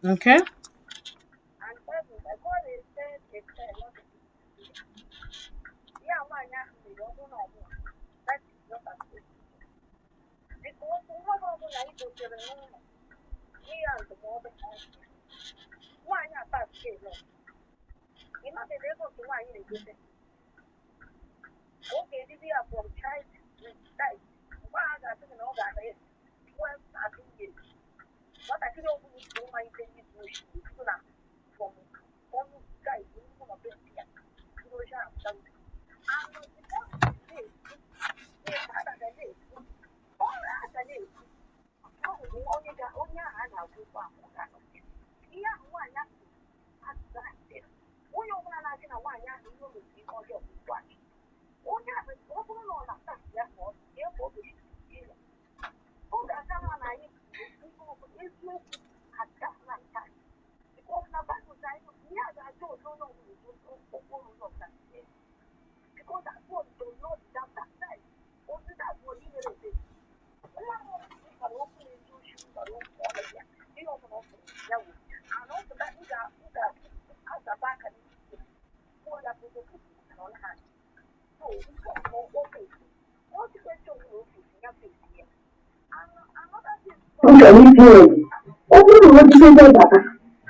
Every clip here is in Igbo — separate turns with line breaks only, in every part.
Okay.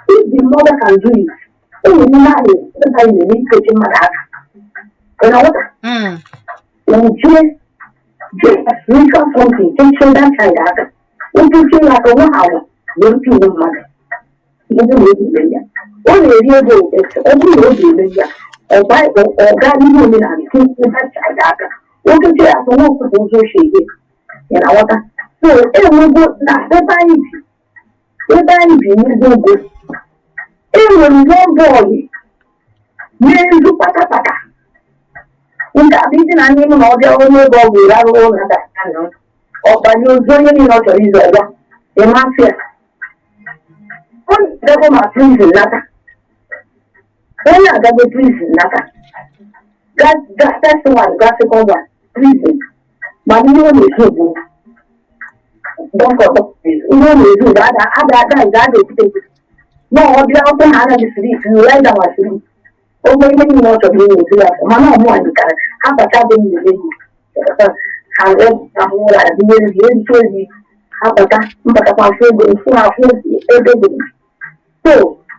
If the mother can do it, sometimes you need coaching mother. And I want to spiritual something, teaching that child that. When teaching like a wow, young people mother. Even if only a year ago, it's only or by or God, you know, I think that child that. What to say, I don't know what to say. You know what? So, everyone go now, everybody you go go. Everyone go boy. Men do pata pata. Nka bizi na ndị na ọbịa onye ebe ọ ga-ere arụrụ na daanụ ọbanye ozu onye niile ọ chọrọ izu ọgwa ịmafia ọ na-edebe ma prizin nata onye agabe prizin nata gasịwan gasịkọba prizin ma ndị ọ na-ezu bụ dọkọtọ ndị ọ na-ezu bụ ada ize ada ekwute na ọbịa ọkụ ha anaghị siri isi ụra ịdawasiri oge ihe niile ọ chọrọ inye ezu ya afọ mana ọmụ anyịkara ha bata dị mmiri ha ahụra adịnyere gị ericha ozi ha bata mbatakwa afọ ego mfu ha afọ ego dị so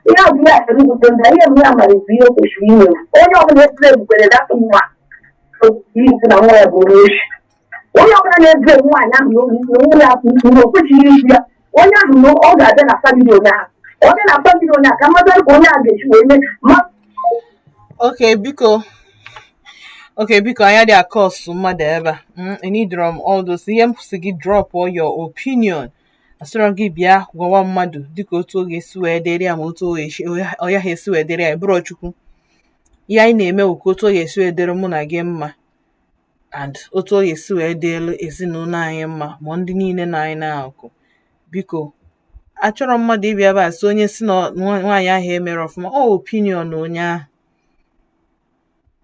ihe ọbụla ya chọrọ ibute nda ihe mgbe ya malizi ihe o kwesịrị inwe onye ọbụla esire ebukwere dapụ nwa isi na nwa ya bụ oshi onye ọbụla na-ebu nwaanyị ahụ n'onwe ya na o kwesịghị izu ya onye ahụ na ọ ga-abịa na famili onye ahụ ọ dị na famili onye ahụ ka mmadụ ka onye ahụ ga-esi wee mee
Okay, biko anya dị akọs mmadụ ebe a need all those ihe m kwụsị gị drop all your opinion asịrọ gị bịa gwawa mmadụ dịka otu oge esi wee dịrị ya ma otu ọya ha esi wee dịrị ya bụrụ chukwu ihe anyị na-eme bụ ka otu oge esi wee dịrị mụ na gị mma and otu oge esi wee dịrị ezinụlọ anyị mma ma ndị niile na anyị na-akụ biko achọrọ mmadụ ịbịa ebe a sị onye si na nwaanyị ahụ emere ọfụma opinion onye ahụ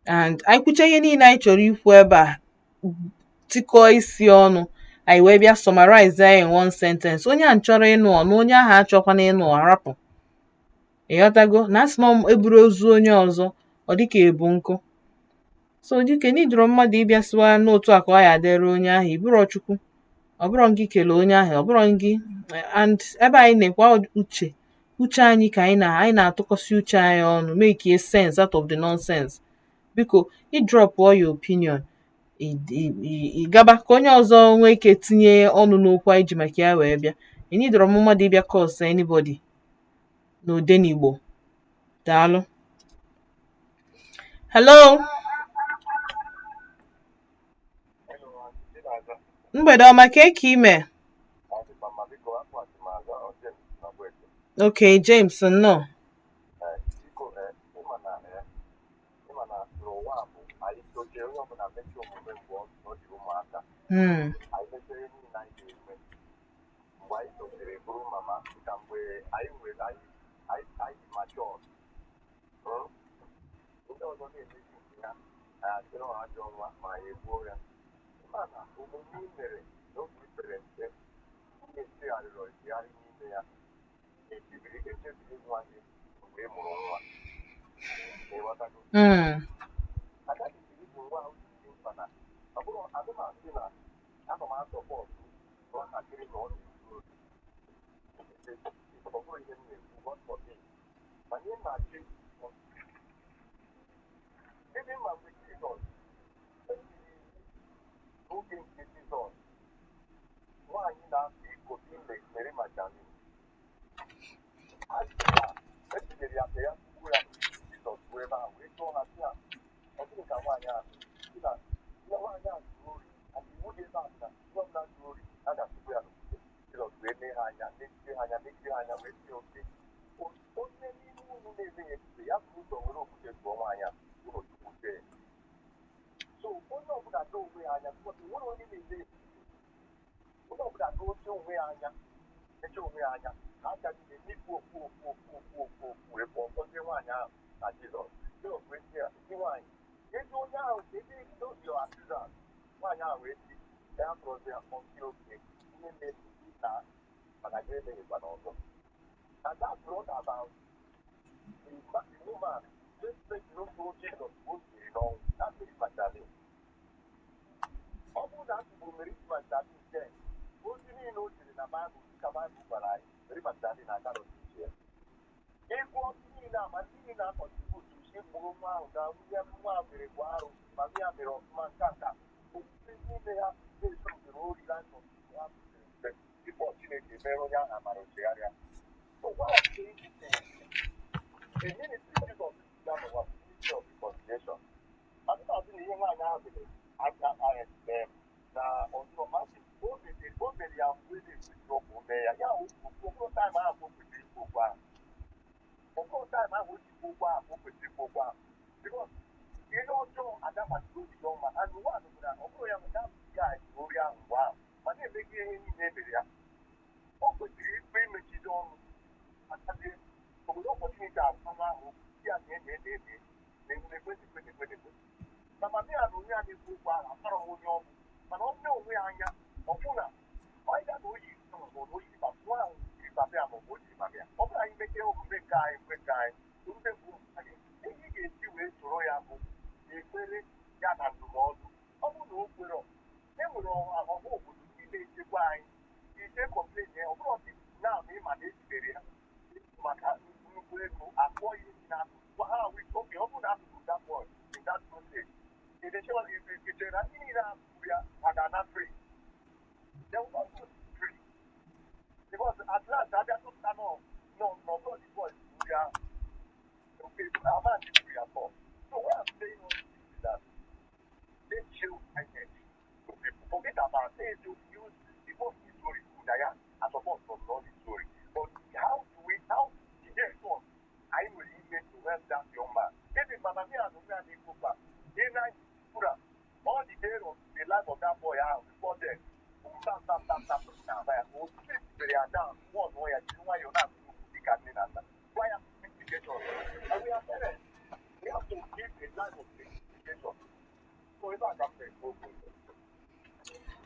and anyị kwucha ihe niile anyị chọrọ ikwu ebe a tikọọ isi ọnụ anyị wee bịa summarize ya in one sentence onye a chọrọ ịnụ ọnụ onye ahụ achọkwana ịnụ arapụ ịghọtago na asị na eburu ozu onye ọzọ ọ dịka ebu nkụ so dike n'idoro mmadụ ịbịa siwa n'otu a ka ọ ya dịrị onye ahụ ịbụrọ chukwu ọ bụrọ gị kelee onye ahụ ọ bụrọ gị and ebe anyị na-ekwa uche anyị ka anyị na-atụkọsị uche anyị ọnụ make a sense out of the nonsense biko drop all your opinion ịgaba ka onye ọzọ nwee ike tinye ọnụ n'okwu anyị ji maka ya wee bịa ịnidọrọ m mmadụ ịbịa cause anybody n'Odenigbo daalụ hello mgbede ọma ka ime okay James nnọọ Mm.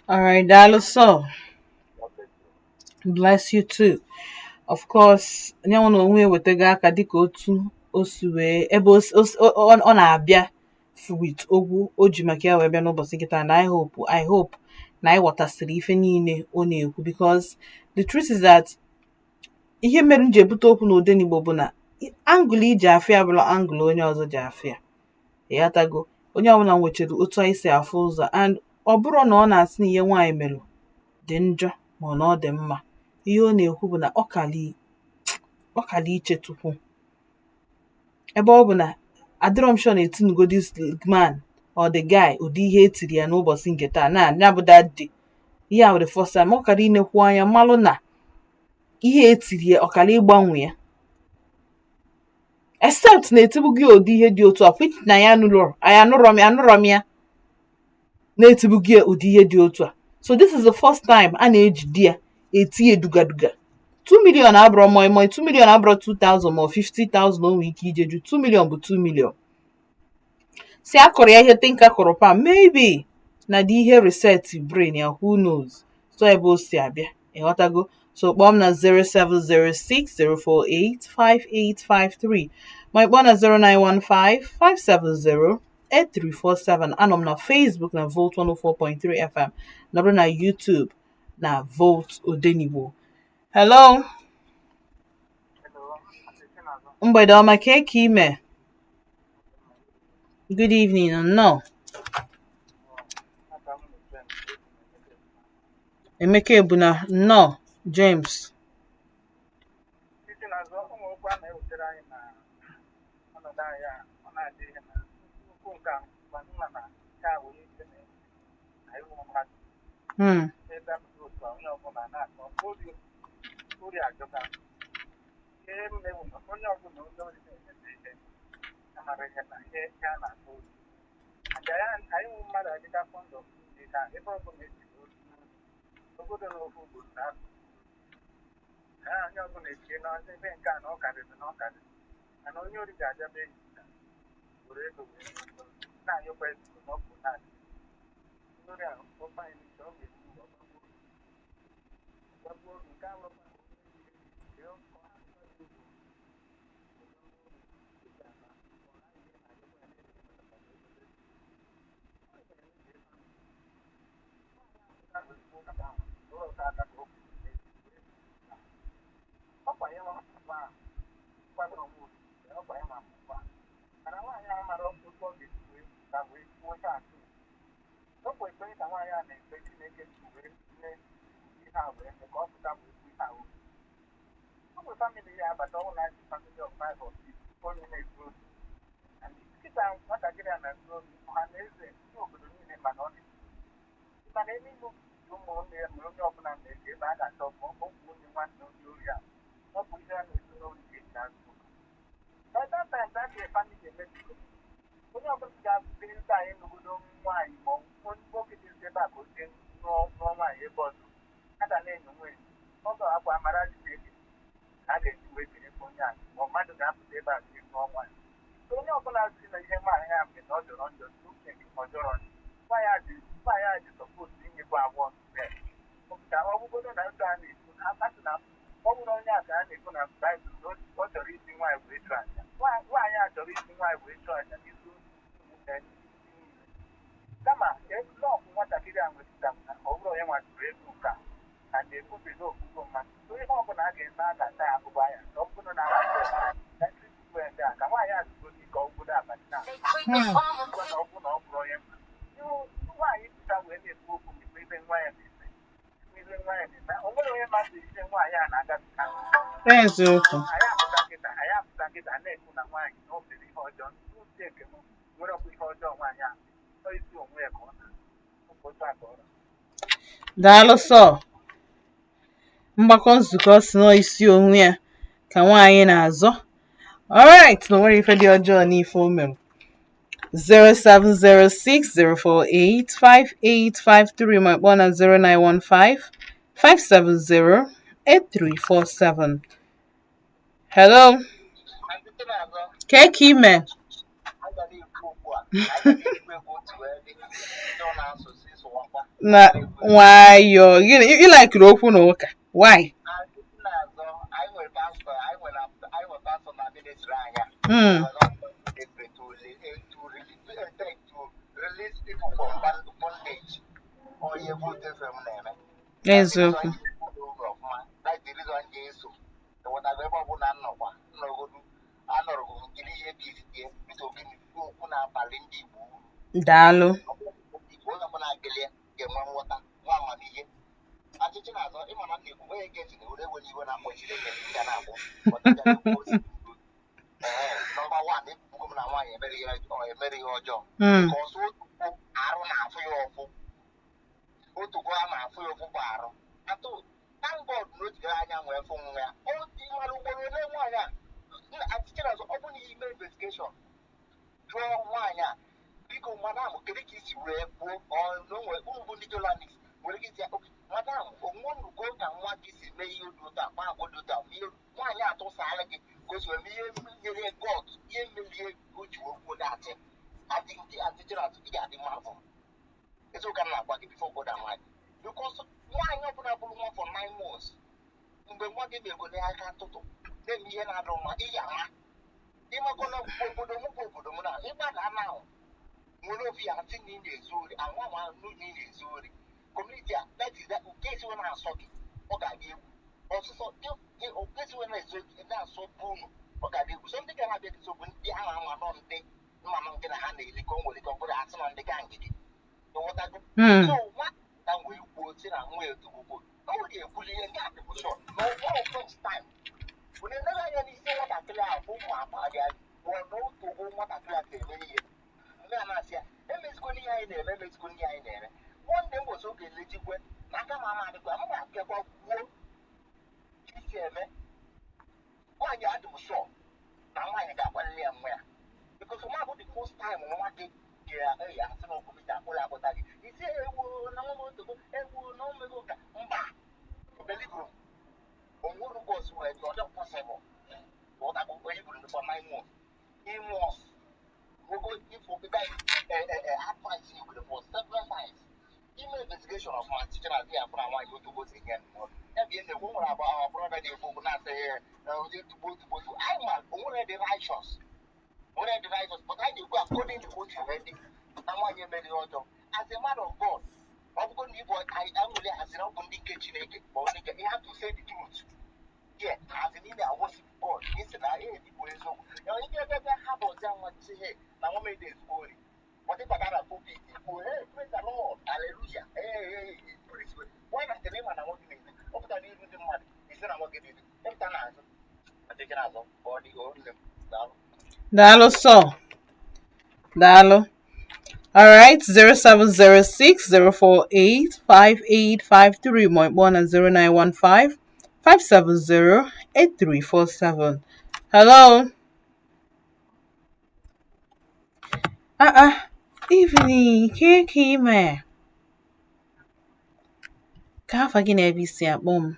All right, Dalo. So, bless you too. Of course, nyanwa na onwe wetega aka dịka otu o si wee ebe ọ na-abịa with ogwu o ji maka ya wee bịa n'ụbọchị nkịta, and I hope na anyị ghọtasịrị ife niile ọ na-ekwu, because the truth is that ihe mere m ji ebute okwu n'ụdị n'Igbo bụ na angụl iji afịa bụla angụl onye ọzọ ji afịa. Ịghọtago, onye ọbụla nwechara otu anyị si afụ ụzọ, and ọ bụrụ na ọ na-asị na ihe nwaanyị melụ dị njọ ma na ọ dị mma, ihe ọ na-ekwu bụ na ọ kala iche tupu, ebe ọ bụ na adịrọ m sure na etinugo this man or the guy ụdị ihe etiri ya n'ụbọchị nke taa na ya bụ that day. Ihe a bụ the first time ọ kara inekwu anya malụ na ihe etiri ya ọ kara ịgbanwe ya, except na etibughị ụdị ihe dị otu a, which na ya anụrọ m ya na-etibughị ụdị ihe dị otu a. So this is the first time a na-eji di ya eti edugaduga. 2 million abụrọ moi 2 million abụrọ 2,000 ma 50,000 o nwere ike ijeju. 2 million bụ 2 million. Si akọrọ ya ihe tinka kọrọ pam, maybe na dị ihe reset brain ya, who knows, so ebe o si abịa, ịghọtago. So kpọọ m na 07060485853 ma ị kpọọ na 09155708347. Anọ m na Facebook na Volt 104.3 FM, nọrụ na YouTube na Volt Odenigbo. Hello. Mgbede ọma, ka ime? Good evening. No. Emeka Ebuna. No. James. Eziokwu. Daalụ sọ. Mgbakọ nzukọ si n'isi onwe ya ka nwaanyị na-azọ. Alright, na nwere ife dị ọjọọ n'ife o mere. 07060485853 ma kpọọ na 09155708347. Hello. Ka ime? Na nwayọọ. You like okwu na ụka. Why? Eziokwu. Daalụ.
gị before God and wife. Because nwaanyị ọbụla bụrụ nwa for 9 months mgbe nwa gị na-egole aka ntụtụ na-eme ihe na-adọ mma ịya ama ịmakọna obodo m bụ obodo m na ịgbada ahụ nwere obi ya ntị na ị na-ezu ori anwa nwa n'unye ị na-ezu ori kọmuniti a nke esiwe na-asọ gị ọ ga-adị egwu ọsụsọ nke esiwe na-asọ bụ unu ọ ga-adị egwu so ndị ga na-abịa gị bụ ndị ahụ ama nọ ndị mmanụ nke na ha na-eli ka o nwere ike ọ bụrụ asị na ndị ga ngidi ịghọtago so nwa na wee kwuo si na nwa etugbo o nwere ekwuli ihe nke adịbụshọ n'ụgwọ first time bụ na eleghị anya n'isi nwatakịrị ahụ bụ ụmụ agbagha bụ na otu ụgwọ nwatakịrị a ga-eme ihe ndị a na-asị ya emezikwana ihe anyị na-eme emezikwana ihe anyị na-eme nwanne mbọchị oge elejikwe na aka ma ama adịkwa m ga-akekwa kwuo isi eme nwaanyị adị m shọ na nwaanyị ga-agbalili ya nwa ya bikos nwa bụ the first time nwa gị ga-eyi asị na ọkụmite akpụrụ akpụta gị isi ewu na nwa m otogo ewu na omego nka mba obeligoro onwere bọs were dị ọdọ pọsịbụl ụtakụ onye buru ndị for 9 months he must go if we guys advice you with for several times email investigation of my teacher as here from why you to go to again every in the woman about our brother they go not say to go to I man only the righteous but I do go according to what you ready and why you made it as a matter of God I'm going to be I only as an open kitchen but you have to say the truth. Yeah, as in India, I worship God. Instead, I hate people. So, you get that habit down what say, hey, now what made this story? What if I got a book? Hey, praise the Lord, hallelujah. Hey, praise God. Why not the name and I want to make it? What I need with the money? He said, I'm going to get it. Every time I take it out of body or them.
Dalo so. Dalo. All right, 0706 048 5853 and 0915 570-8347. Hello. Evening. Kiki me. Ka afa gị na-ebe isi akpọ m.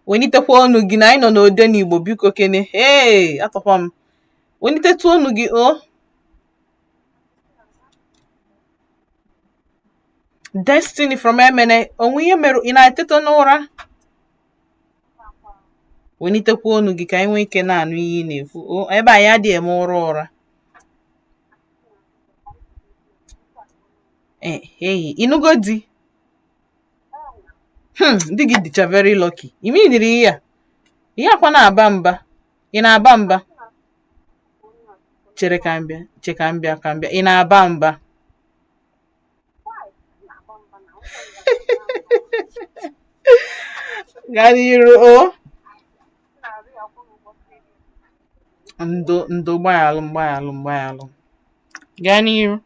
Wenitekwa ọnụ gị na anyị nọ n'ode n'Igbo biko kene. Hey, atọkwa m. Wenitetu ọnụ gị o. Destiny from Emene. Onwe ihe mere ị na-eteta n'ụra? Wenitekwa ọnụ gị ka anyị nwee ike na-anụ ihe ị na-ekwu. Ebe anyị adịghị eme ụra. Hey, ịnụgo di? Di gị dịcha very lucky. Imi niri ihe a? Ihe akwa na-aba mba. Ị na-aba mba? Chere ka mbịa. Ị na-aba mba? Gaa n'iru o. Ndo gbanyalụ. Gaa n'iru.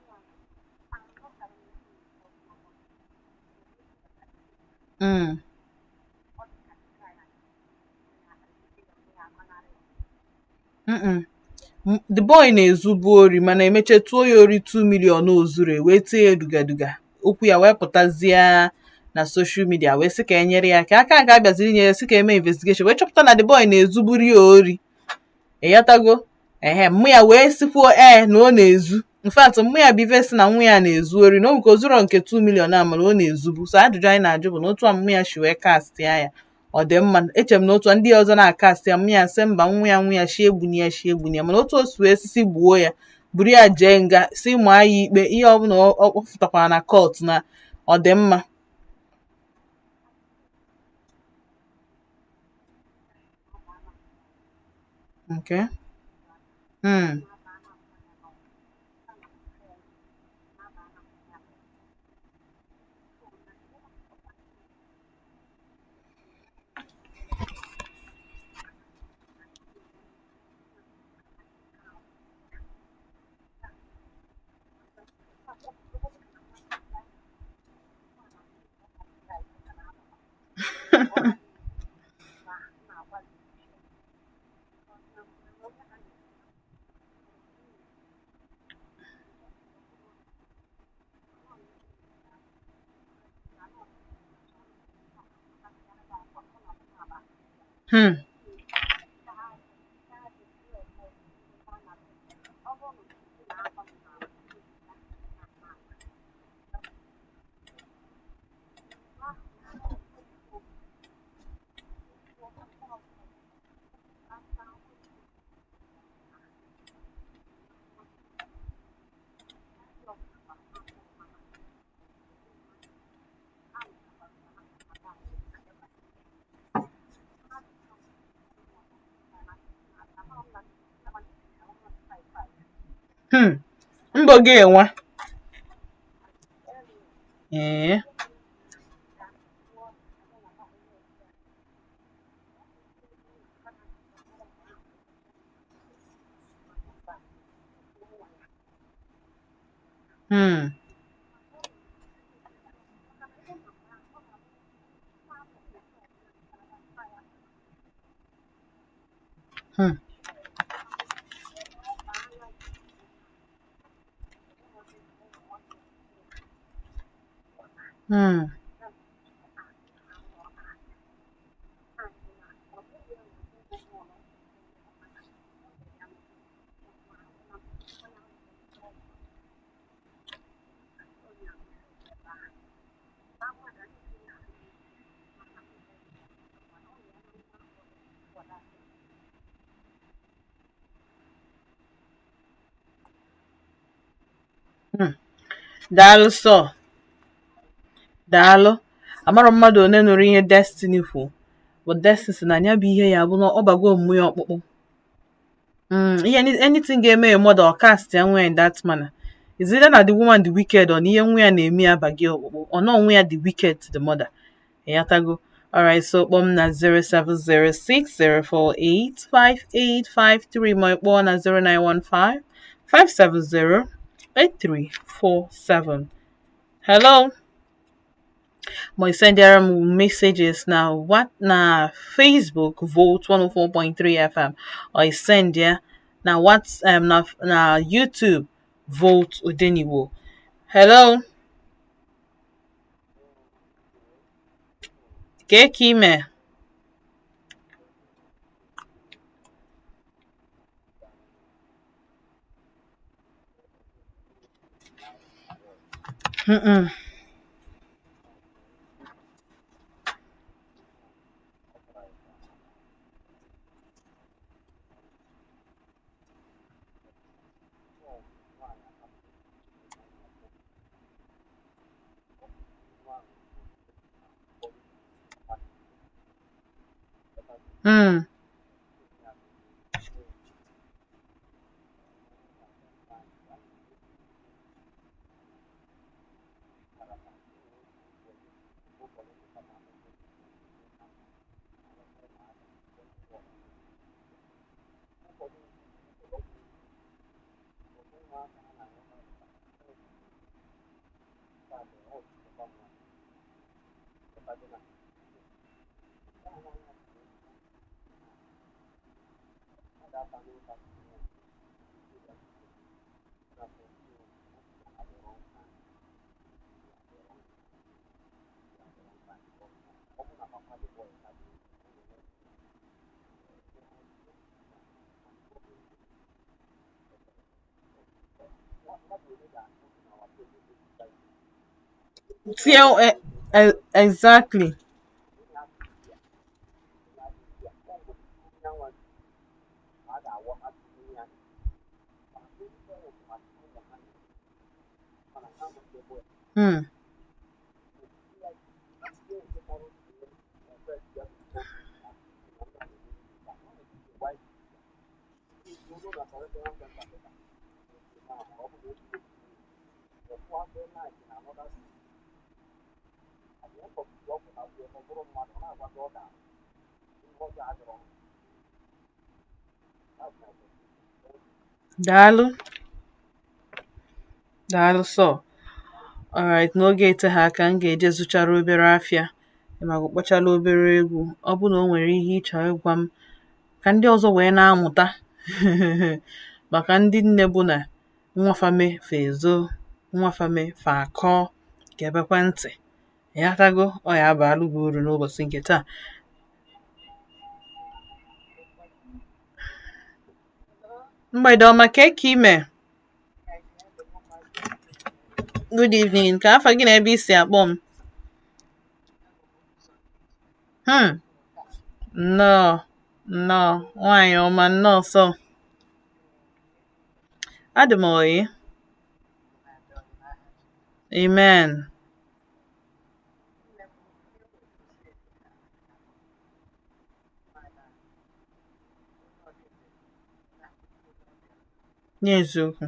The boy na-ezubu ori mana emeche tụọ ya ori 2 million ozure wee tie ya dugaduga. Okwu ya wee pụtazie na social media wee sị ka enyere ya aka nke abịaziri nye ya sị ka eme investigation wee chọpụta na the boy na-ezuburi ya ori. Eyatago mmụ ya wee sikwuo na ọ na-ezu. In fact mmụ ya bụ ife si na nwa ya na-ezu ori na nke ozuro nke 2 million a mana ọ na-ezubu. So ajụjụ anyị na-ajụ bụ na otu a mmụ ya shi wee cast ya ọ dị mma. Echere m na otu ndị ọzọ na-akast ya mmụ ya sị mba nwa ya shi egbuni ya mana otu o si wee sisi gbuo ya buru ya jee nga si maa ya ikpe ihe ọbụla ọ fụtakwara na court na ọ dị mma. Okay. Mbọ gị enwe. Ee. Hmm. Hmm. Hmm. Hmm. Daalụ sọ. Daalụ. Amarọ mmadụ one nụrụ ihe Destiny kwu. But Destiny sị na ya bụ ihe ya bụ na ọ bago omume ya ọkpụkpụ. Anything ga-eme ya mother or cast ya nwe in that manner. Is either na the woman the wicked or na ihe nwa ya na-eme ya bagi ọkpụkpụ or na onwe ya the wicked to the mother. Ịghọtago? Alright, so kpọọ m na 07060485853 ma ị kpọọ na 09155708347. Hello? Ma ị sendịara m messages na Facebook Volt 104.3 FM or ị send ya na na YouTube Volt Odeniwo. Hello? Ka ime? Exactly. Daalụ. Daalụ sọ. Alright, n'oge eteghị aka m ga-eje zụchara obere afịa ma kpọchala obere egwu. Ọ bụ na o nwere ihe ịchọ ịgwa m ka ndị ọzọ wee na-amụta maka ndị nne bụ na nwafame fa ezo, nwafame fa akọ ga-ebekwa ntị. Ịghọtago? Ọ ya abalụ gị uru n'ụbọchị nke taa. Mgbede ọma, ka ime? Good evening. Ka afa gị na ebe isi akpọ m? Nnọọ, nnọọ, nwaanyị ọma, nnọọ sọ. Adị m oyi. Amen. Nye eziokwu.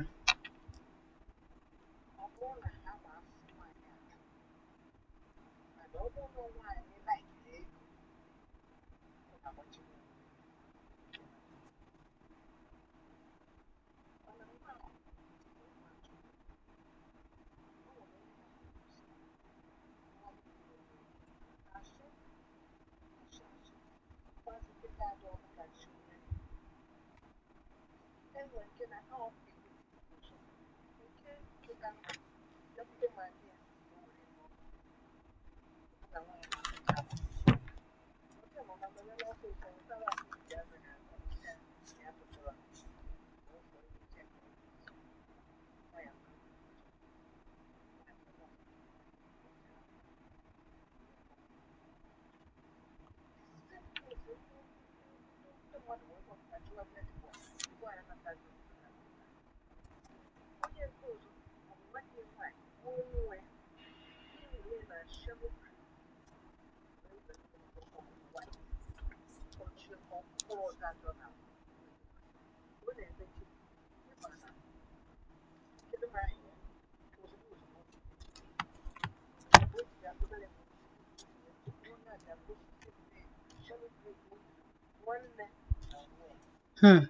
Hmm.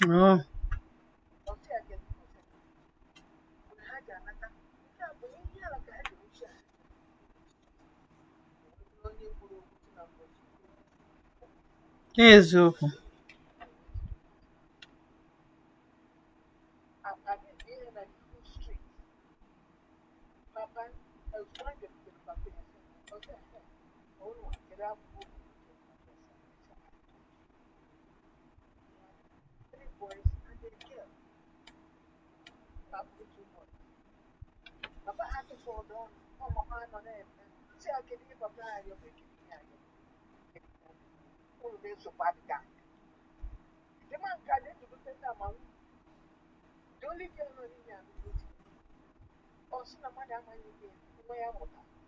Oh. Eziokwu.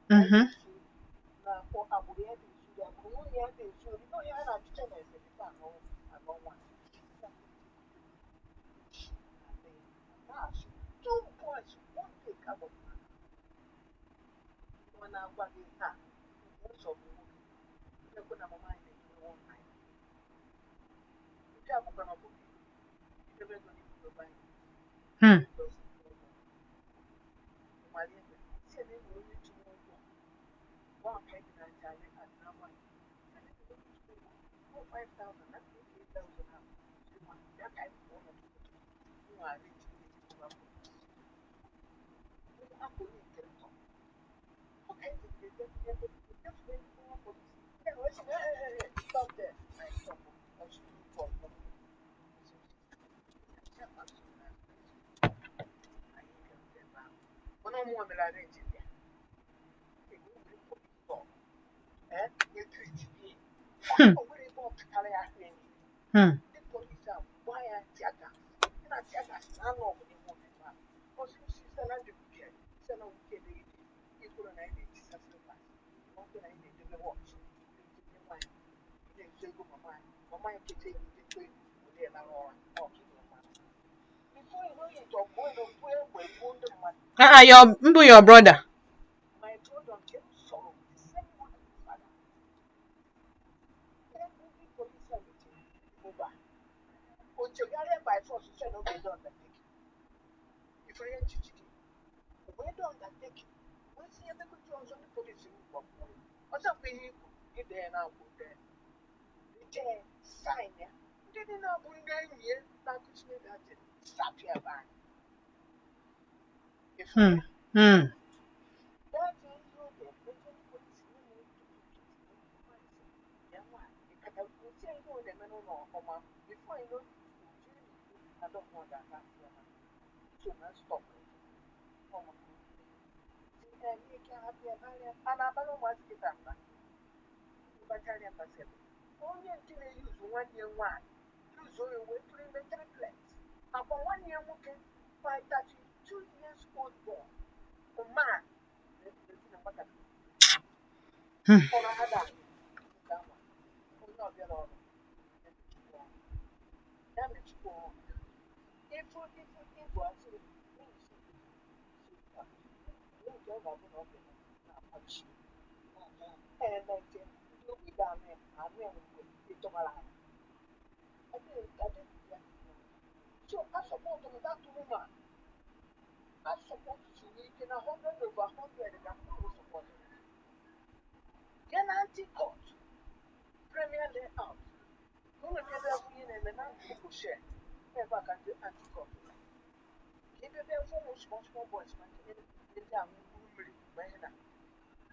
Mhm. Hmm. Hmm. Hmm. Your brother. Hmm. Hmm.
don't want that. So now stop. And you can have your and I don't want to get that. Battalion percent. Only until they use 1 year one. Use only way to the triplets. Upon 1 year, we can find 32 years old boy. A man. Or I had that. Not get on. Damage for if was and then you'll be down there. I'm going to get to my life. I didn't. So I support them that woman. I support you in 100 over 100 and I'm going to support it. Then anti-court, premier layout. Who will get up in and then people share. Never can do anti-court. Give you their phone small boys, man. In town,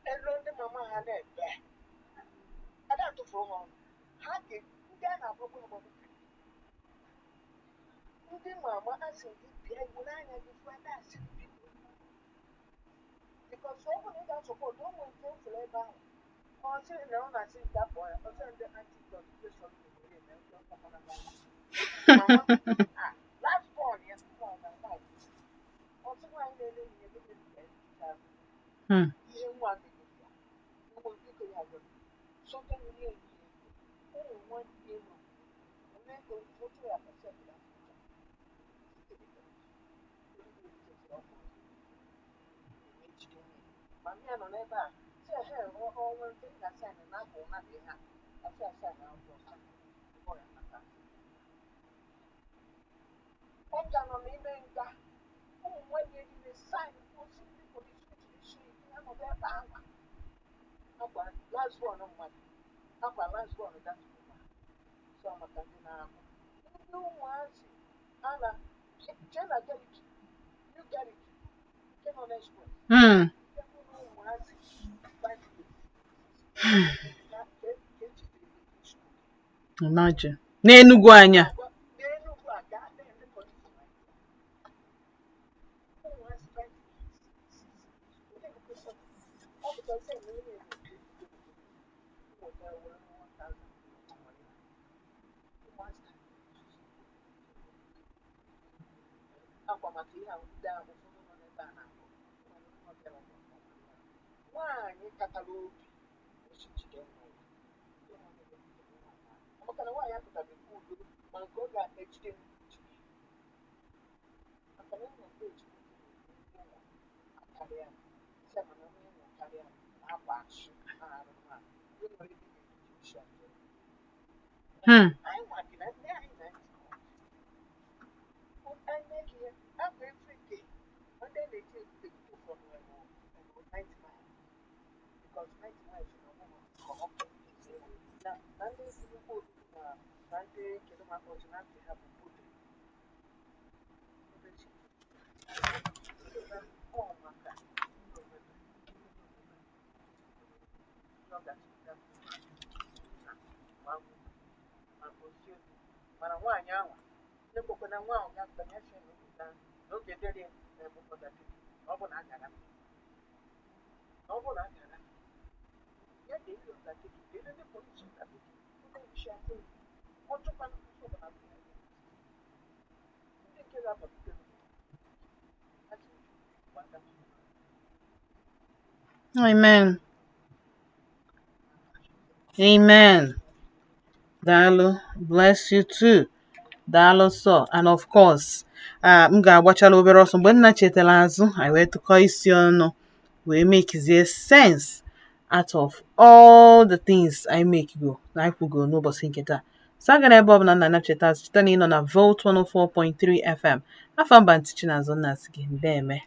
and learn the mama had it there. I don't to throw on. How did then I broke about it? Mama, I said, when I had before that. Because someone that support don't want to play by. Or say, no, I see that boy. I said, the anti-court is from the last born, yes, also, I didn't
Hmm.
want to do something new. Oh, 1 year. And then go to a percent. Mammy, I don't ever say, hey, all one thing I said, and I will not be happy. I said, I'll go. What can I mean? Oh, when you decide, for people to see, I'm a better power. Last one of my last one of that. So I'm a candidate. You want Anna, Jenna, get it. You get it. Get on express.
Hmm. Imagine. N'Enugu anya.
Why catalog? What kind of why I have to be good? My God, I HDM. I can only page. Career. 7 career. I watch.
Hmm.
I want it. I make it every day. And then they take the people from 90 miles. Because 90 miles is a woman. Now, Sunday people Sunday, kilometers, and they have a food. Oh, my God. Mana nwaanyị ahụ na-ekwekwe na nwa ahụ ya banyesị n'oge dịrị ọ bụ na agara ọ bụ na agara ya ga eyi ọzatiki dịrị ndị polisi ọzatiki ndị nchi atụ ọtụkwa n'ụsọ bụ na ndị nke ga-abapụta
Amen. Amen. Daalụ. Bless you too. Daalụ sọ. And of course, m ga-agbachala obere ọsọ mgbe nna chetara azụ anyị wee tụkọ isi ọnụ wee makezie sense out of all the things I make go na anyị kwugo n'ụbọchị nke taa. Saga na ebe ọ bụla nna na-cheta azụ cheta na ịnọ na Volt 104.3 FM. Afọ mba ntị Chinazụ nna asị gị ndeme.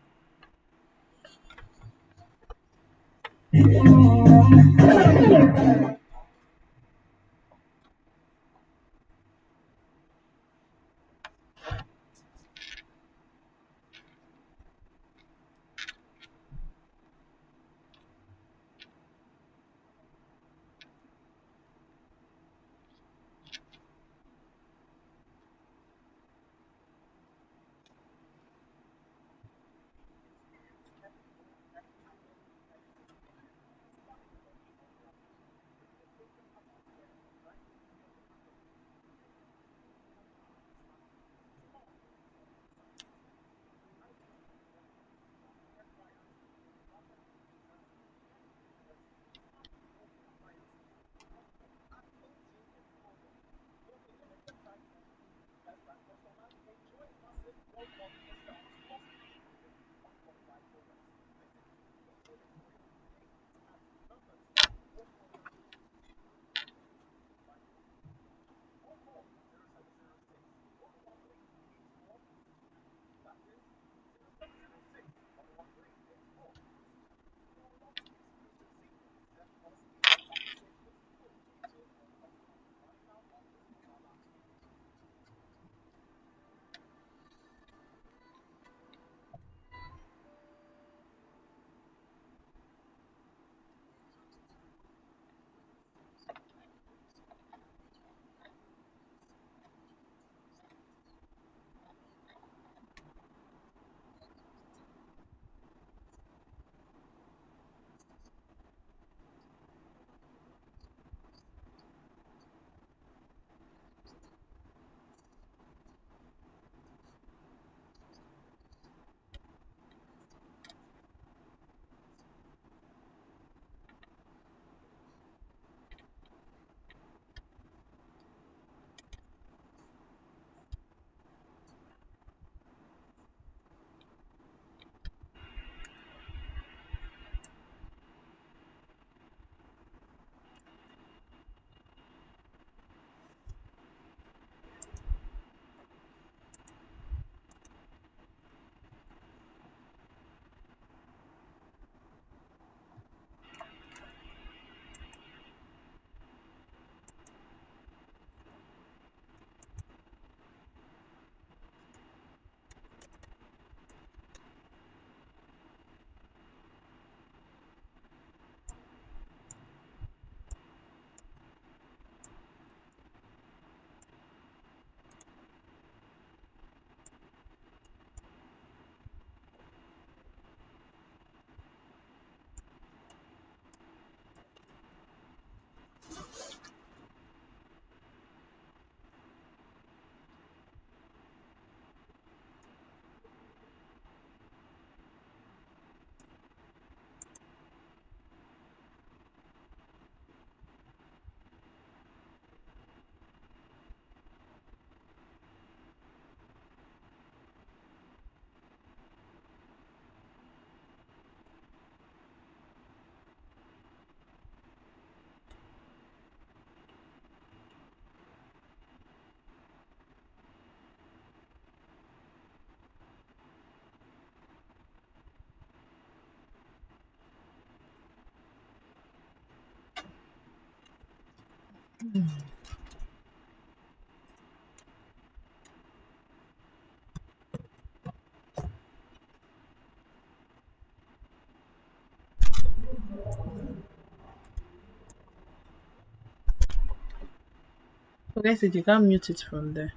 Forget it, you can't mute it from there.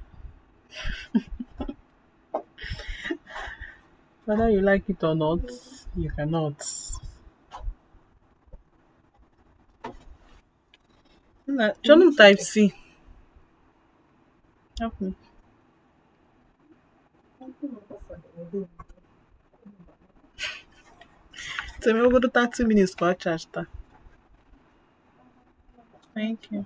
Whether you like it or not, you cannot. Channel type C. Help me. Tell me over the 30 minutes for charge that. Thank you.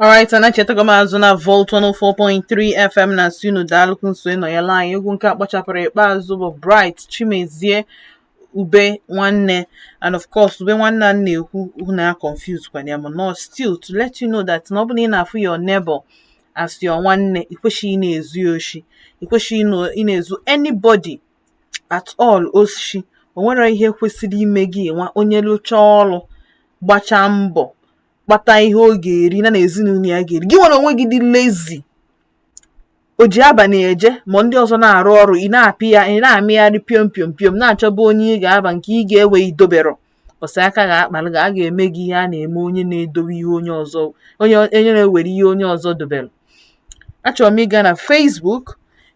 Alright, anacheta goma azụ na Volt 104.3 FM na Sunu Dalụ nso nọ ya line egwu nke akpọchapụrụ ikpeazụ bụ Bright Chimezie Ube Nwanne, and of course Ube Nwanne a na-ekwu na confused kwanya ma no, still to let you know that na ọ bụ na ị na-afụ your neighbor as your nwanne, ikwesịghị na-ezu ya oshi, ikwesịghị ị na-ezu anybody at all oshi. O nwere ihe kwesịrị ime gị nwa onye lụchaa ọrụ gbachaa mbọ kpata ihe ọ ga-eri na ezinụlọ ya ga-eri, gị nwere onwe gị dị lazy, o ji abalị eje ma ndị ọzọ na-arụ ọrụ, ị na-apị ya, ị na-amịgharị piom piom piom na-achọba onye ị ga-aba nke ị ga-ewe idobero ọsọ aka ga-akpalị gị, a ga-eme gị ihe a na-eme onye na-edowe ihe onye ọzọ, onye na-ewere ihe onye ọzọ dobere. Achọrọ m ịga na Facebook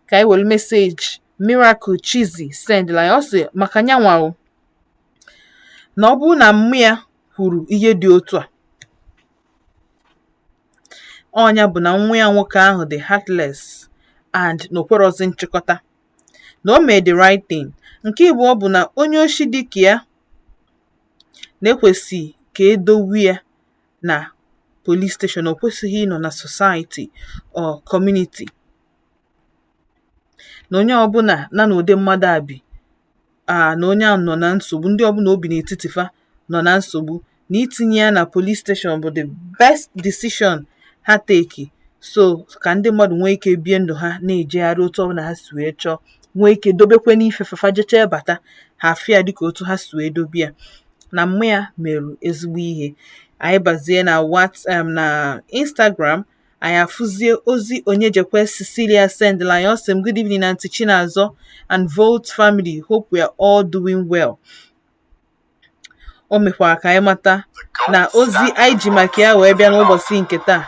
ka anyị were meseji Miracle Chizzy send la ya, ọ sị maka nyanwa na ọ bụrụ na mmụ ya kwuru ihe dị otu a, ọnya bụ na nwa ya nwoke ahụ dị heartless and na okwerozi nchịkọta, na o mee the right thing. Nke ịbụọ bụ na onye oshi dị ka ya na-ekwesị ka edowe ya na police station, o kwesịghị ịnọ na society or community. Na onye ọbụla na ụdị mmadụ abi na onye ahụ nọ na nsogbu, ndị ọbụla obi n'etiti fa nọ na nsogbu, na itinye ya na police station bụ the best decision ha take, so ka ndị mmadụ nwee ike bie ndụ ha na-ejegharị otu ọbụla ha si wee chọọ, nwee ike dobekwe n'ife fafa jecha bata ha afịa dịka otu ha si wee dobe ya. Na mmụ ya merụ ezigbo ihe. Anyị bazie na WhatsApp na Instagram, anyị afụzie ozi Onyejekwe Cecilia sendla ya, ọ sị m good evening Aunty Chinazọ and Volt family, hope we are all doing well. O mekwara ka anyị mata na ozi anyị ji maka ya wee bịa n'ụbọchị nke taa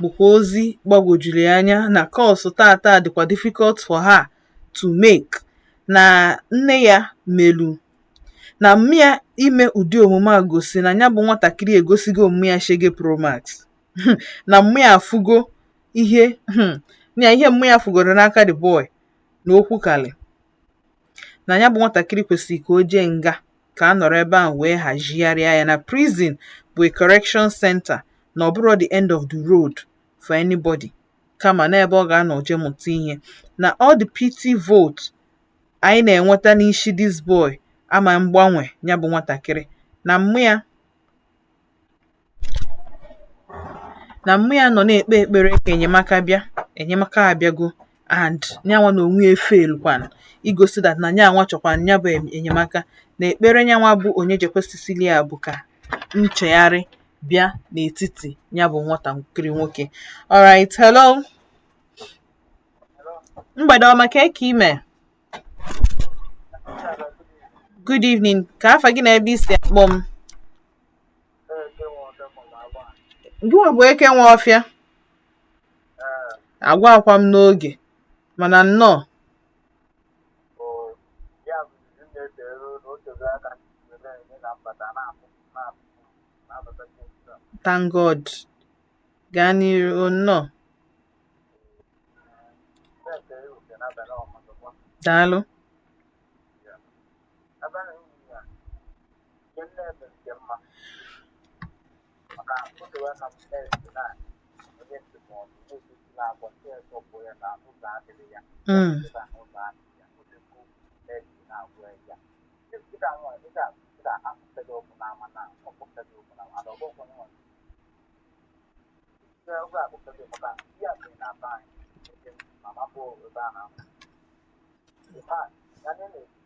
bụkwa ozi gbagwojuru ya anya, na course tata dịkwa difficult for her to make, na nne ya melu na mmụ ya ime ụdị omume a gosi na ya bụ nwatakịrị egosigo omume ya Shege Promax na mmụ ya afụgo ihe na ihe mmụ ya fugoro n'aka the boy na okwu kalị, na ya bụ nwatakịrị kwesịrị ka o jee nga ka a nọrọ ebe ahụ wee hazigharịa ya, na prison bụ a correction center na ọ bụrụ the end of the road for anybody, kama na ebe ọ ga-anọ je mụta ihe. Na all the pity vote anyị na-enweta n'isi this boy ama mgbanwe ya bụ nwatakịrị, na mmụ ya nọ na-ekpe ekpere ka enyemaka abịago, and nyanwa na onwe ya fail kwana igosi that na nyanwa chọkwa nya bụ enyemaka, na ekpere nyanwa bụ Onyejekwe Cecilia bụ ka nchegharị bịa n'etiti ya bụ nwatakịrị nwoke. Alright, hello. Mgbede ọma, ka ime? Good evening. Ka afa gị na ebe isi akpọ m? Gịnwa bụ Eke Nwaọfịa? Agwa akwa m n'oge mana nnọọ. Thank God. Gaa n'iru nnọọ. Daalụ.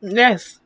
Yes.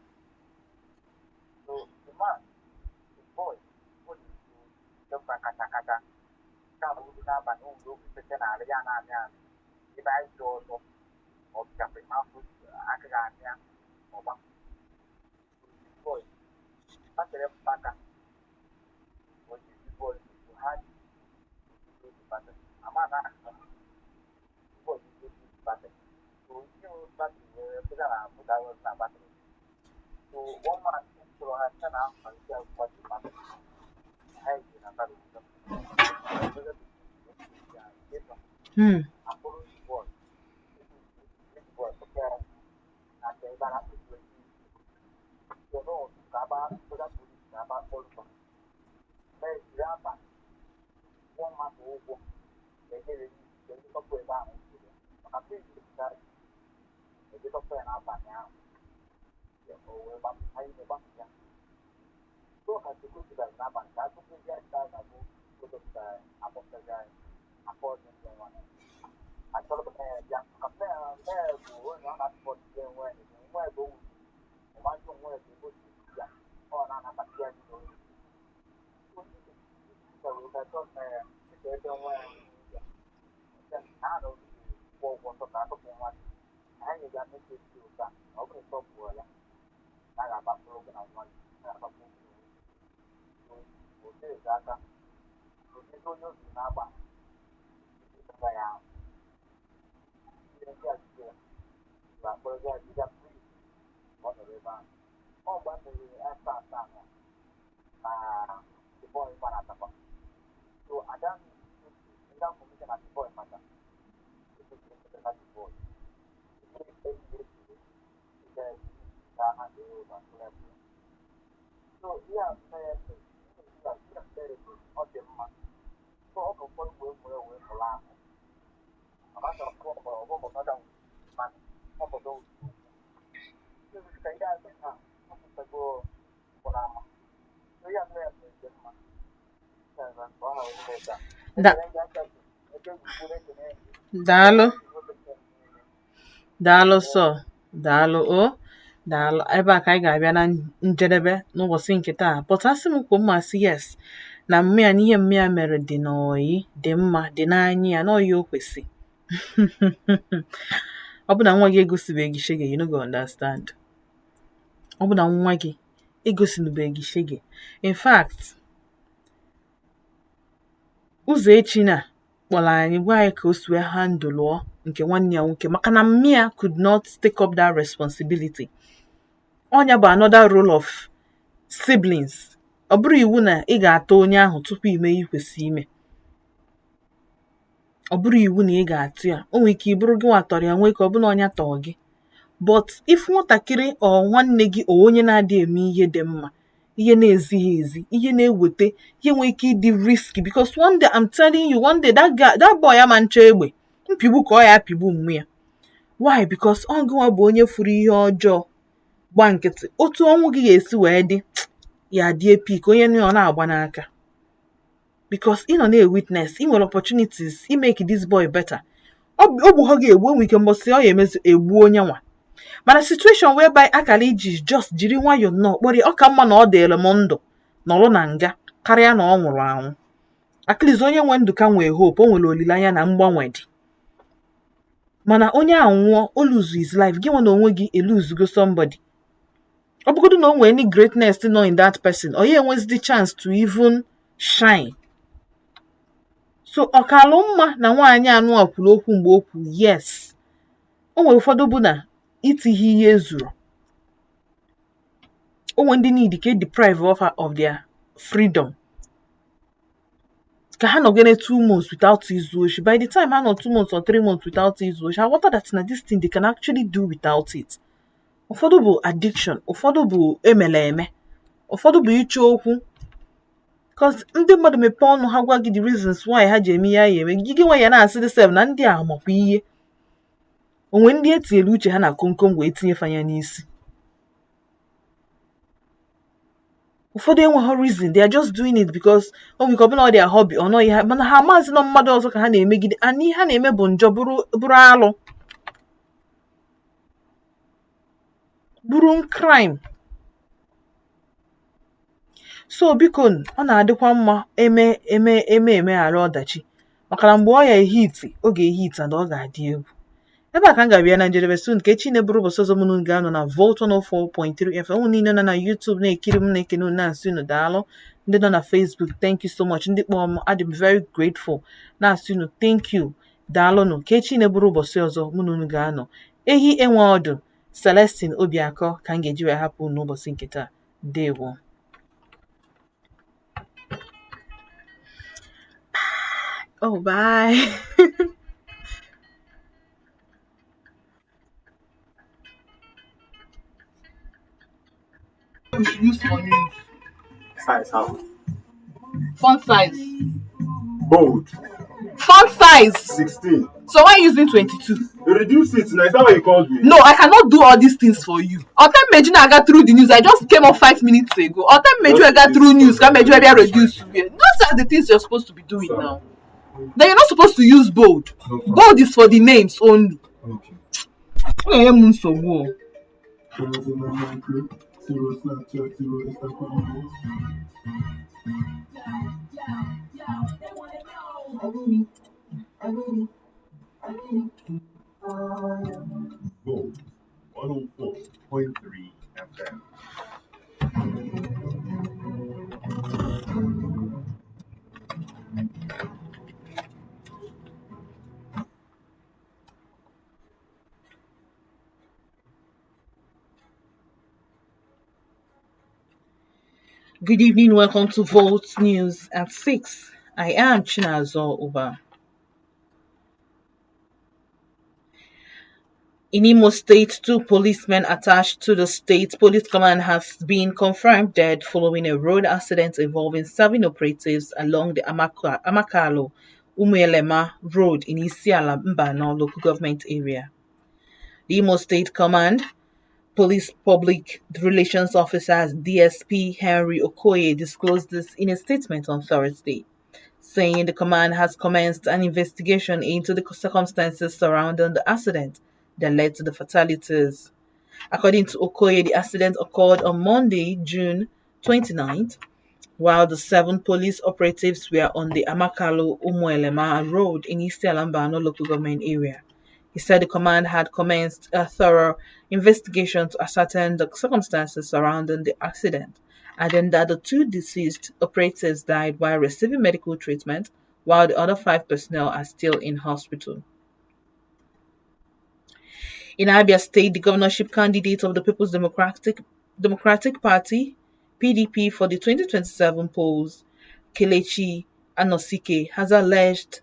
Daalụ daalụ sọ daalụ o daalụ ebe a ka anyị ga-abịa na njedebe n'ụbọchị nke taa but asị m kwuo mma sị yes na mmịa na ihe mmịa mere dị n'oyi dị mma dị n'anya ya n'oyi o kwesị ọ bụ na nwa gị egosibeghị shege you no go understand ọ bụ na nwa gị egosibeghị shege in fact ụzọ echi na kpọrọ anyị gwa anyị ka o si wee handụlụọ nke nwanne ya nwoke maka na mmịa could not take up that responsibility. Ọnya bụ another role of siblings. Ọ bụrụ iwu na ị ga-ata onye ahụ tupu ime ihe kwesịrị ime. Ọ bụrụ iwu na ị ga-atụ ya. O nwere ike ịbụrụ gị nwatọrọ ya nwee ka ọ bụ na ọnya tọọ gị. But if nwatakịrị ọ nwanne gị ọ onye na-adịghị eme ihe dị mma, ihe na-ezighi ezi, ihe na-eweta, ihe nwere ike ịdị risky because one day I'm telling you one day that boy ama nche egbe mpigbu ka ọ ya apigbu onwe ya. Why? Because ọ gụnwa bụ onye furu ihe ọjọọ gba nkịtị otu ọnwụ gị ga-esi wee dị ya dị epik onye ọ na-agba n'aka because ị nọ na-witness ị nwere opportunities imake this boy better. Ọ bụ ha ga-egbu onwe ike mbọsị ọ ya emezu egbu onye nwa mana situation whereby akara iji just jiri nwayọọ nnọọ kpọrọ ọ ka mma na ọ dịrị m ndụ nọrọ na nga karịa na ọ nwụrụ anwụ. At least onye nwe ndụ ka nwee hope o nwere olileanya na mgbanwe dị mana onye a nwụọ o lose his life gị nwe na onwe gị eluzugo somebody. Ọ bụgodu na o nwere any greatness to know in that person ọ ya enwezi the chance to even shine. So ọ kalụ mma na nwaanyị anụ a kwuru okwu mgbe o kwuru yes o nwere ụfọdụ bụ na itighi ihe ezuru o nwere ndị need ka deprive of their freedom ka ha nọgene 2 months without izu oshi. By the time ha nọ 2 months or 3 months without izu oshi, I water that na this thing they can actually do without it. Ụfọdụ bụ addiction, ụfọdụ bụ emele eme, ụfọdụ bụ ịchọ okwu. Because ndị mmadụ mepee ọnụ ha gwa gị the reasons why ha ji eme ya ya eme gị nwa ya na-asị dị sef na ndị a makwa ihe. Onwe ndị etinyere uche ha na komkom wee tinye fanya n'isi. Ụfọdụ enweghị reason, they are just doing it because o nwere ike ọ bụ na ọ dị hobby ọ nọghị ha mana ha amaghịzị na mmadụ ọzọ ka ha na-emegide and ihe ha na-eme bụ njọ bụrụ alụ bụrụ crime. So biko ọ na-adịkwa mma emeghara ọdachi maka na mgbe ọ ya ehiti ọ ga-ehiti na ọ ga-adị egwu. Ebe a ka m ga-abịa na njedebe soon ka echi na-eburu ụbọchị ọzọ mụ ga-anọ na Volt 104.3 FM. Ụmụ niile nọ na YouTube na-ekiri m na-ekene unu na-asị unu daalụ. Ndị nọ na Facebook thank you so much. Ndị kpọrọ m adị m very grateful na-asị unu thank you daalụnụ ka echi na-eburu ụbọchị ọzọ mụ na unu ga-anọ. Ehi enwe ọdụ Celestine Obiakọ ka m ga-eji wee hapụ n'ụbọchị nke taa. Ndewo. Oh, bye. Use for news.
Size how?
Font size.
Bold.
Font size.
16.
So why are you using 22?
Reduce it. Now, is that what you called me?
No, I cannot do all these things for you. Otem Meju I got through the news. I just came up 5 minutes ago. Otem Meju I got through news. Can Meju I reduce? Those are the things you're supposed to be doing now. Then you're not supposed to use bold. Bold is for the names only.
Okay.
Okay, Munsowo.
Gold 104.3 FM.
Good evening, welcome to Volt News at 6. I am Chinazo Uba. In Imo State, 2 policemen attached to the state police command has been confirmed dead following a road accident involving 7 operatives along the Amakalo Umuelema Road in Isiala Mbano local government area. The Imo State Command Police Public Relations Officer DSP Henry Okoye disclosed this in a statement on Thursday, saying the command has commenced an investigation into the circumstances surrounding the accident that led to the fatalities. According to Okoye, the accident occurred on Monday, June 29th, while the 7 police operatives were on the Amakalo Umuelema Road in East Alambano local government area. He said the command had commenced a thorough investigation to ascertain the circumstances surrounding the accident, adding that the 2 deceased operatives died while receiving medical treatment, while the other 5 personnel are still in hospital. In Abia State, the governorship candidate of the People's Democratic Party, PDP, for the 2027 polls, Kelechi Anosike, has alleged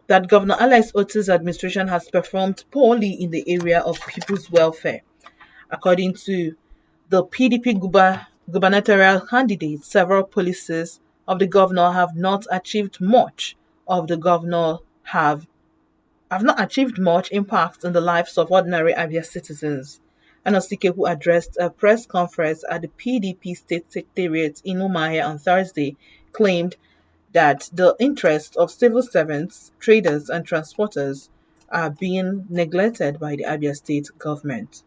that Governor Alex Oti's administration has performed poorly in the area of people's welfare. According to the PDP gubernatorial candidate, several policies of the governor have not achieved much impact on the lives of ordinary Abia citizens. Anosike, who addressed a press conference at the PDP state secretariat in Umuahia on Thursday, claimed that the interests of civil servants, traders, and transporters are being neglected by the Abia State government.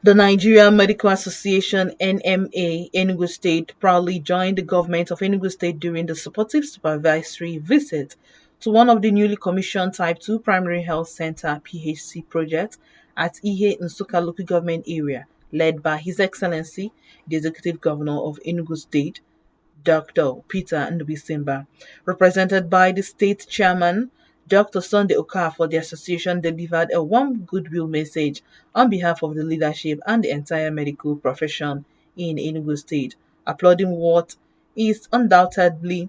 The Nigerian Medical Association (NMA) Enugu State proudly joined the government of Enugu State during the supportive supervisory visit to one of the newly commissioned Type 2 Primary Health Center (PHC) projects at Ihe Nsukka local government area, led by His Excellency, the Executive Governor of Enugu State, Dr. Peter Ndubisimba. Represented by the state chairman, Dr. Sunday Okafor, the association delivered a warm goodwill message on behalf of the leadership and the entire medical profession in Enugu State, applauding what is undoubtedly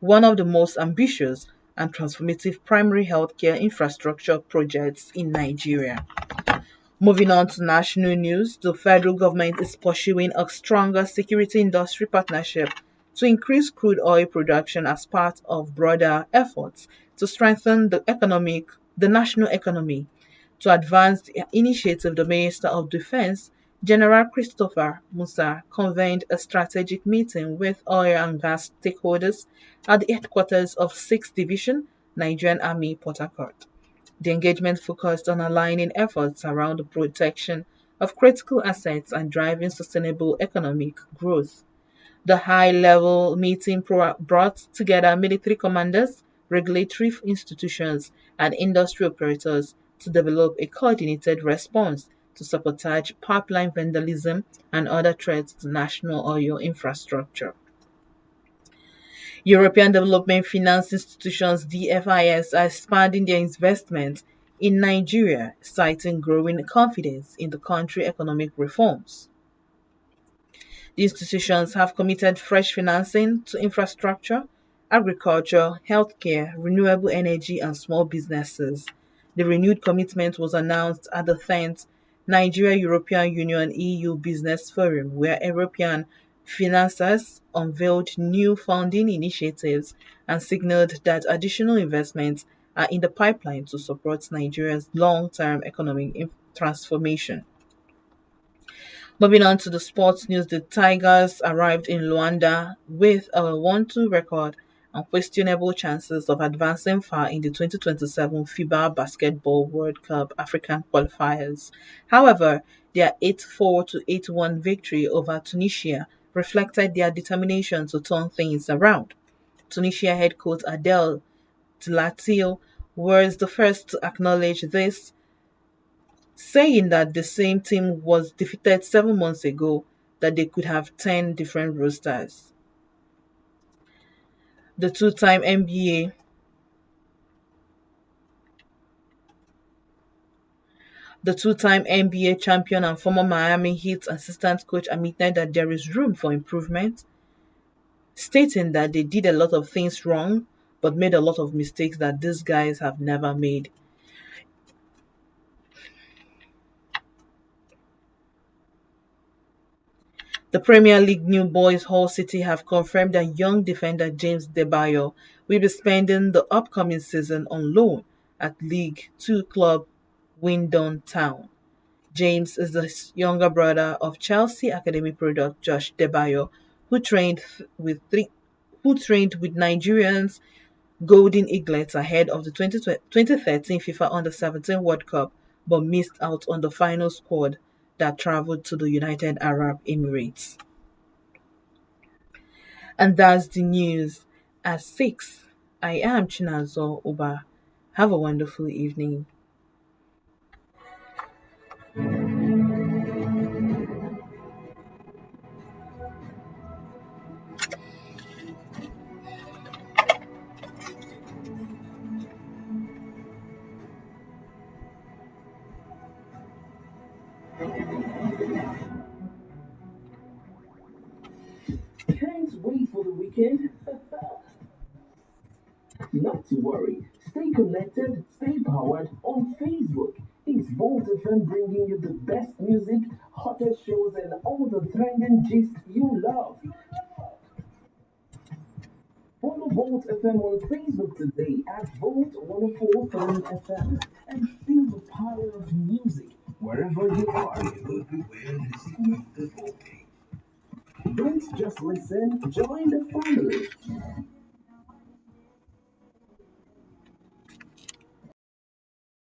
one of the most ambitious and transformative primary healthcare infrastructure projects in Nigeria. Moving on to national news, the federal government is pursuing a stronger security industry partnership to increase crude oil production as part of broader efforts to strengthen the national economy. To advance the initiative, the Minister of Defense, General Christopher Musa, convened a strategic meeting with oil and gas stakeholders at the headquarters of 6th Division, Nigerian Army, Port Harcourt. The engagement focused on aligning efforts around the protection of critical assets and driving sustainable economic growth. The high-level meeting brought together military commanders, regulatory institutions, and industry operators to develop a coordinated response to sabotage, pipeline vandalism, and other threats to national oil infrastructure. European Development Finance Institutions (DFIs) are expanding their investment in Nigeria, citing growing confidence in the country's economic reforms. The institutions have committed fresh financing to infrastructure, agriculture, healthcare, renewable energy, and small businesses. The renewed commitment was announced at the 10th Nigeria European Union EU Business Forum, where European financiers unveiled new funding initiatives and signaled that additional investments are in the pipeline to support Nigeria's long-term economic transformation. Moving on to the sports news, the Tigers arrived in Luanda with a 1-2 record and questionable chances of advancing far in the 2027 FIBA Basketball World Cup African qualifiers. However, their 8-4 to 8-1 victory over Tunisia reflected their determination to turn things around. Tunisia head coach Adel Tlatil was the first to acknowledge this, saying that the same team was defeated 7 months ago, that they could have 10 different rosters. The two-time NBA The two-time NBA champion and former Miami Heat assistant coach admitted that there is room for improvement, stating that they did a lot of things wrong but made a lot of mistakes that these guys have never made. The Premier League new boys Hull City have confirmed that young defender James Debayo will be spending the upcoming season on loan at League Two club Windon Town. James is the younger brother of Chelsea Academy product Josh Debayo, who trained with Nigerians Golden Eaglets ahead of the 2013 FIFA Under-17 World Cup, but missed out on the final squad that traveled to the United Arab Emirates. And that's the news at 6. I am Chinazo Uba. Have a wonderful evening.
Can't wait for the weekend? Not to worry. Stay connected, stay powered on Facebook. It's Volt FM bringing you the best music, hottest shows, and all the trending gist you love. Follow Volt FM on Facebook today at Volt 104.3 FM and feel the power of music wherever you are. Don't just listen, join the family.